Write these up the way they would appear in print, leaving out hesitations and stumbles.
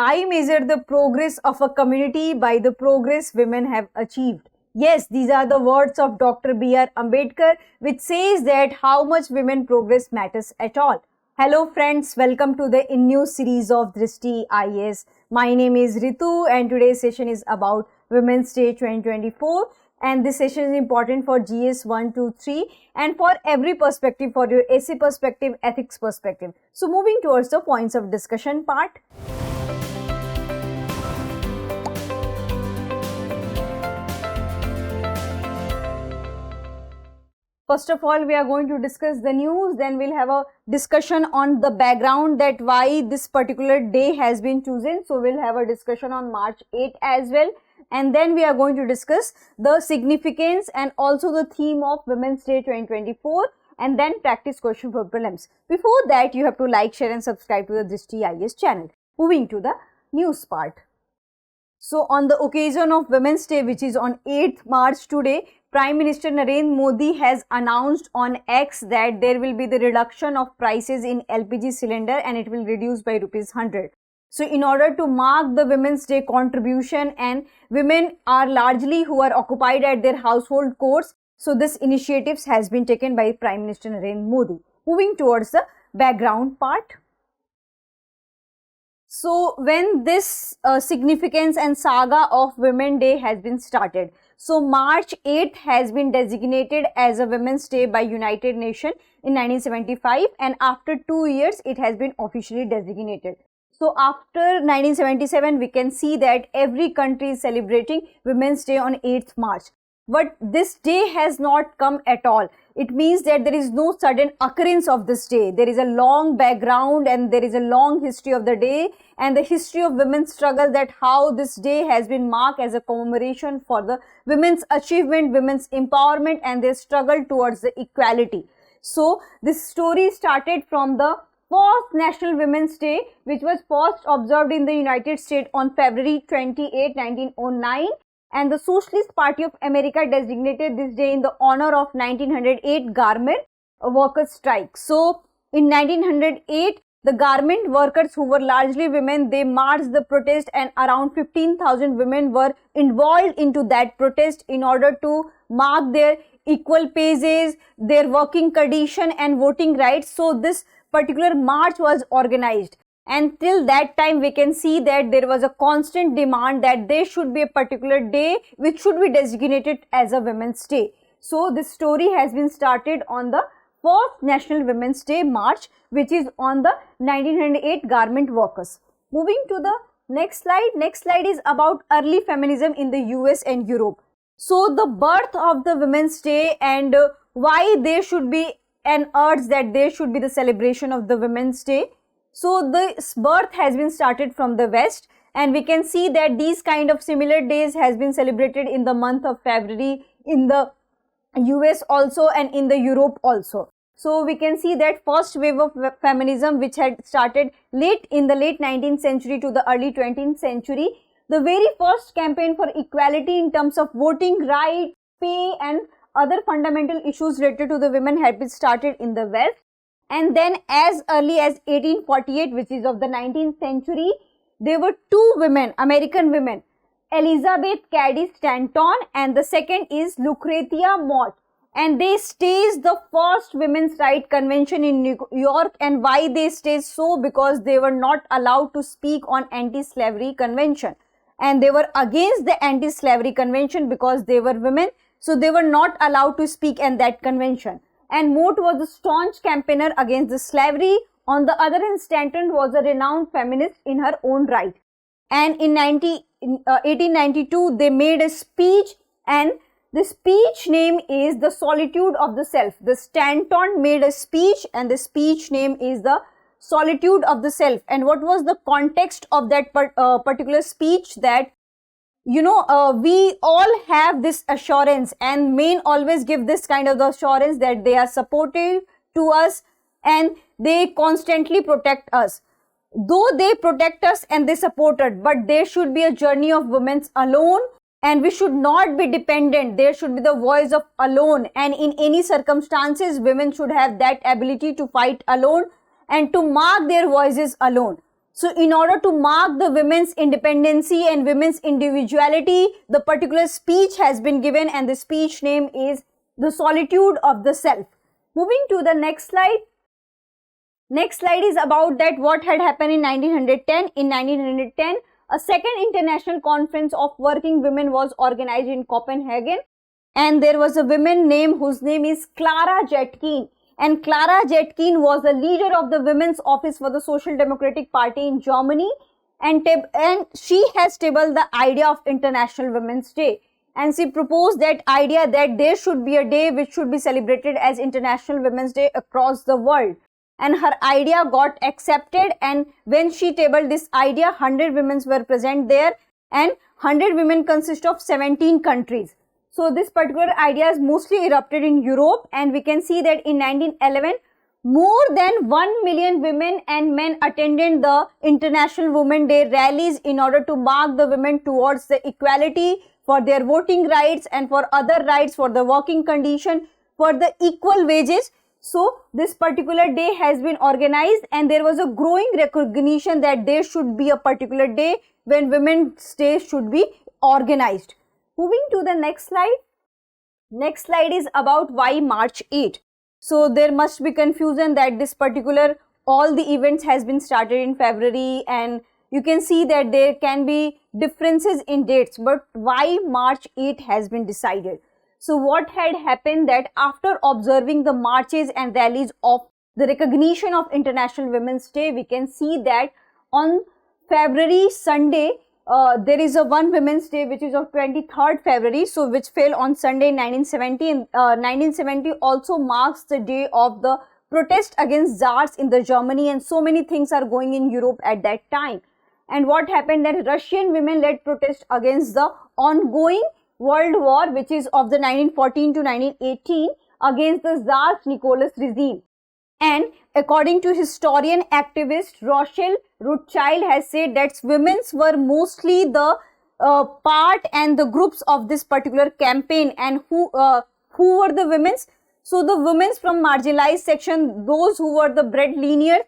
I measure the progress of a community by the progress women have achieved. Yes, these are the words of Dr. B.R. Ambedkar, which says that how much women progress matters at all. Hello friends, welcome to the InNews series of Drishti IAS. My name is Ritu and today's session is about Women's Day 2024. And this session is important for GS 1, 2, 3 and for every perspective, for your essay perspective, ethics perspective. So moving towards the points of discussion part. First of all, we are going to discuss the news, then we'll have a discussion on the background that why this particular day has been chosen. So we'll have a discussion on March 8 as well. And then we are going to discuss the significance and also the theme of Women's Day 2024 and then practice question for prelims. Before that, you have to like, share and subscribe to the Drishti IAS channel. Moving to the news part. So on the occasion of Women's Day, which is on 8th March today, Prime Minister Narendra Modi has announced on X that there will be the reduction of prices in LPG cylinder and it will reduce by ₹100. So in order to mark the Women's Day contribution, and women are largely who are occupied at their household chores, so this initiatives has been taken by Prime Minister Narendra Modi. Moving towards the background part. So when this significance and saga of Women's Day has been started. So March 8th has been designated as a Women's Day by United Nations in 1975 and after 2 years it has been officially designated. So after 1977 we can see that every country is celebrating Women's Day on 8th March. But this day has not come at all. It means that there is no sudden occurrence of this day. There is a long background and there is a long history of the day and the history of women's struggle, that how this day has been marked as a commemoration for the women's achievement, women's empowerment and their struggle towards the equality. So this story started from the first National Women's Day, which was first observed in the United States on February 28, 1909. And the Socialist Party of America designated this day in the honor of 1908 garment workers' strike. So in 1908, the garment workers, who were largely women, they marched the protest and around 15,000 women were involved into that protest in order to mark their equal pays, their working condition and voting rights. So this particular march was organized. And till that time we can see that there was a constant demand that there should be a particular day which should be designated as a Women's Day. So this story has been started on the first National Women's Day March, which is on the 1908 garment workers. Moving to the next slide. Next slide is about early feminism in the US and Europe. So the birth of the Women's Day and why there should be an urge that there should be the celebration of the Women's Day. So this birth has been started from the West and we can see that these kind of similar days has been celebrated in the month of February in the US also and in the Europe also. So we can see that first wave of feminism which had started in the late 19th century to the early 20th century. The very first campaign for equality in terms of voting right, pay and other fundamental issues related to the women had been started in the West. And then as early as 1848, which is of the 19th century, there were two women, American women, Elizabeth Cady Stanton and the second is Lucretia Mott. And they staged the first women's rights convention in New York. And why they staged so? Because they were not allowed to speak on anti-slavery convention. And they were against the anti-slavery convention because they were women. So they were not allowed to speak in that convention. And Mott was a staunch campaigner against the slavery. On the other hand, Stanton was a renowned feminist in her own right. And in 1892, they made a speech and the speech name is The Solitude of the Self. The Stanton made a speech and the speech name is The Solitude of the Self. And what was the context of that particular speech? That we all have this assurance and men always give this kind of the assurance that they are supportive to us and they constantly protect us. Though they protect us and they support us, but there should be a journey of women's alone and we should not be dependent. There should be the voice of alone, and in any circumstances women should have that ability to fight alone and to mark their voices alone. So in order to mark the women's independency and women's individuality, the particular speech has been given, and the speech name is The Solitude of the Self. Moving to the next slide. Next slide is about that what had happened in 1910. In 1910, a second international conference of working women was organized in Copenhagen, and there was a woman name whose name is Clara Zetkin. And Clara Zetkin was the leader of the Women's Office for the Social Democratic Party in Germany, and she has tabled the idea of International Women's Day. And she proposed that idea that there should be a day which should be celebrated as International Women's Day across the world. And her idea got accepted, and when she tabled this idea, 100 women were present there, and 100 women consist of 17 countries. So this particular idea is mostly erupted in Europe, and we can see that in 1911, more than 1 million women and men attended the International Women's Day rallies in order to mark the women towards the equality, for their voting rights and for other rights, for the working condition, for the equal wages. So this particular day has been organized, and there was a growing recognition that there should be a particular day when Women's Day should be organized. Moving to the next slide. Next slide is about why March 8. So there must be confusion that this particular, all the events has been started in February, and you can see that there can be differences in dates, but why March 8 has been decided. So what had happened that after observing the marches and rallies of the recognition of International Women's Day, we can see that on February Sunday, there is a one Women's Day which is of 23rd February, so which fell on Sunday 1970, and 1970 also marks the day of the protest against czars in the Germany, and so many things are going in Europe at that time. And what happened that Russian women led protest against the ongoing World War, which is of the 1914 to 1918, against the Tsar Nicholas regime. And according to historian activist Rochelle Rothschild has said that women were mostly the part and the groups of this particular campaign. And who were the women? So the women from marginalized section, those who were the breadwinners,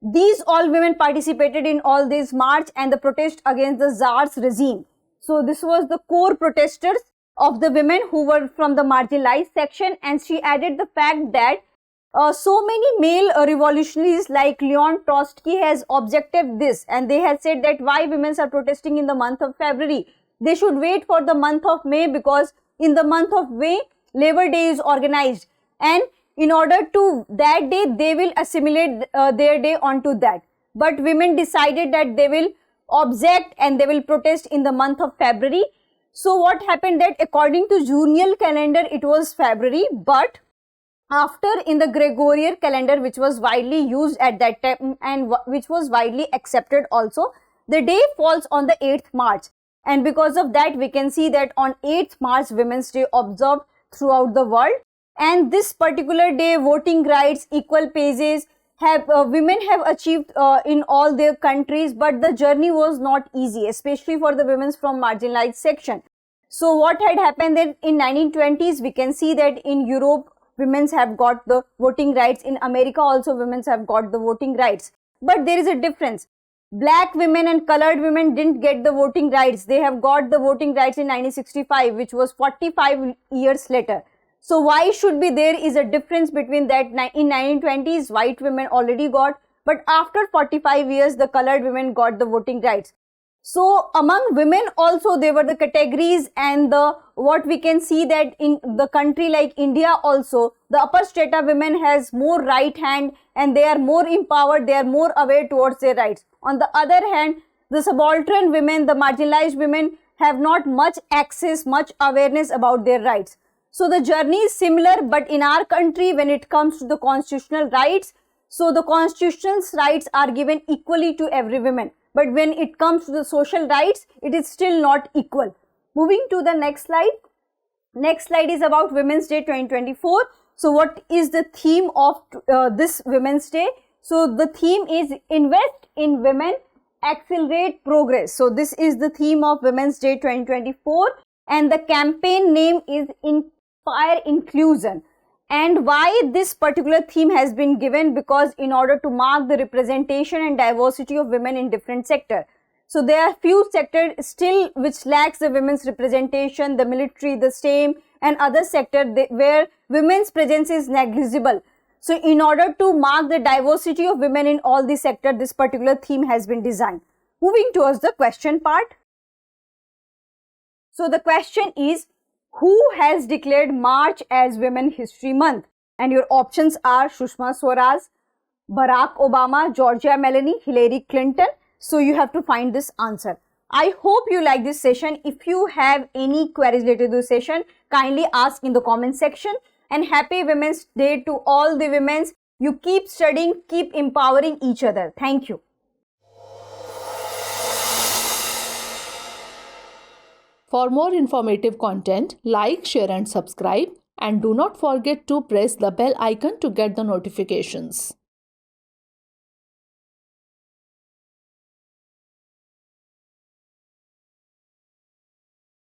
these all women participated in all this march and the protest against the Tsar's regime. So this was the core protesters of the women who were from the marginalized section. And she added the fact that so many male revolutionaries like Leon Trotsky has objected this, and they had said that why women are protesting in the month of February. They should wait for the month of May, because in the month of May, Labor Day is organized, and in order to that day, they will assimilate their day onto that. But women decided that they will object and they will protest in the month of February. So what happened that according to Julian calendar, it was February, but after in the Gregorian calendar, which was widely used at that time and which was widely accepted also, the day falls on the 8th March. And because of that, we can see that on 8th March, Women's Day observed throughout the world. And this particular day, voting rights, equal pages, women have achieved in all their countries, but the journey was not easy, especially for the women from marginalized section. So what had happened that in 1920s, we can see that in Europe, women have got the voting rights. In America also, women have got the voting rights. But there is a difference. Black women and colored women didn't get the voting rights. They have got the voting rights in 1965, which was 45 years later. So why should be there is a difference between that. In 1920s, white women already got, but after 45 years, the colored women got the voting rights. So among women also, there were the categories, and the what we can see that in the country like India also, the upper strata women has more right hand and they are more empowered, they are more aware towards their rights. On the other hand, the subaltern women, the marginalized women have not much access, much awareness about their rights. So the journey is similar, but in our country, when it comes to the constitutional rights, so the constitutional rights are given equally to every woman. But when it comes to the social rights, it is still not equal. Moving to the next slide. Next slide is about Women's Day 2024. So what is the theme of this Women's Day? So the theme is Invest in Women, Accelerate Progress. So this is the theme of Women's Day 2024, and the campaign name is Inspire Inclusion. And why this particular theme has been given? Because in order to mark the representation and diversity of women in different sectors. So there are few sectors still which lacks the women's representation, the military, the STEM and other sectors where women's presence is negligible. So in order to mark the diversity of women in all these sectors, this particular theme has been designed. Moving towards the question part. So the question is, who has declared March as Women History Month? And your options are Sushma Swaraj, Barack Obama, Georgia Melanie, Hillary Clinton. So you have to find this answer. I hope you like this session. If you have any queries related to this session, kindly ask in the comment section. And happy Women's Day to all the women. You keep studying, keep empowering each other. Thank you. For more informative content, like, share and subscribe, and do not forget to press the bell icon to get the notifications.